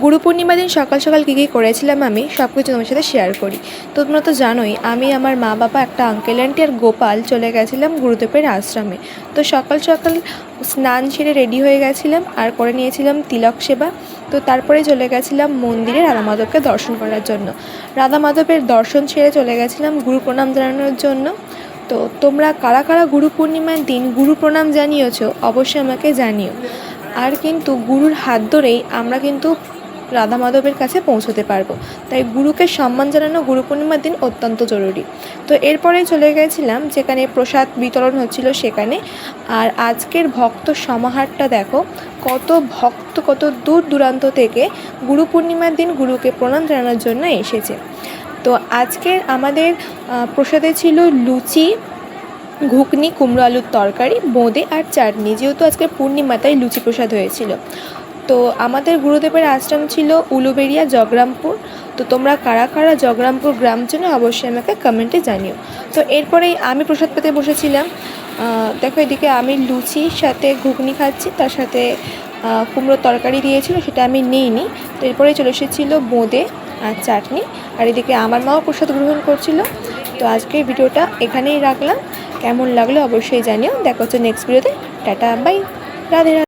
গুরু পূর্ণিমা দিন সকাল সকাল কী কী করেছিলাম আমি সব কিছু তোমার সাথে শেয়ার করি। তো তোমরা তো জানোই আমি আমার মা বাবা একটা আঙ্কেল আন্টি আর গোপাল চলে গেছিলাম গুরুদেবের আশ্রমে। তো সকাল সকাল স্নান সেরে রেডি হয়ে গেছিলাম আর করে নিয়েছিলাম তিলক সেবা। তো তারপরে চলে গেছিলাম মন্দিরে রাধা মাধবকে দর্শন করার জন্য। রাধা মাধবের দর্শন সেরে চলে গেছিলাম গুরু প্রণাম জানানোর জন্য। তো তোমরা কারা কারা গুরু পূর্ণিমার দিন গুরু প্রণাম জানিয়েছো অবশ্যই আমাকে জানিও। আর কিন্তু গুরুর হাত ধরেই আমরা কিন্তু রাধা মাধবের কাছে পৌঁছতে পারবো, তাই গুরুকে সম্মান জানানো গুরু পূর্ণিমার দিন অত্যন্ত জরুরি। তো এরপরে চলে গেছিলাম যেখানে প্রসাদ বিতরণ হচ্ছিল সেখানে। আর আজকের ভক্ত সমাহারটা দেখো, কত ভক্ত কত দূর দূরান্ত থেকে গুরু পূর্ণিমার দিন গুরুকে প্রণাম জানানোর জন্য এসেছে। তো আজকের আমাদের প্রসাদে ছিল লুচি, ঘুগনি, কুমড়ো আলুর তরকারি, বোঁদে আর চাটনি। যেহেতু আজকে পূর্ণিমা তাই লুচি প্রসাদ হয়েছিল। তো আমাদের গুরুদেবের আশ্রম ছিল উলুবেড়িয়া, জগরামপুর। তো তোমরা কারা কারা জগরামপুর গ্রাম চেনো অবশ্যই আমাকে কমেন্টে জানিও। তো এরপরেই আমি প্রসাদ পেতে বসেছিলাম। দেখো এদিকে আমি লুচির সাথে ঘুগনি খাচ্ছি, তার সাথে কুমড়োর তরকারি দিয়েছিল, সেটা আমি নিইনি। তো এরপরে চলে এসেছিলো বোঁদে আর চাটনি, আর এদিকে আমার মাও প্রসাদ গ্রহণ করছিল। তো আজকের ভিডিওটা এখানেই রাখলাম। কেমন লাগলো অবশ্যই জানিও। দেখা হচ্ছে নেক্সট ভিডিওতে। Tata, bye, Radhe Radhe.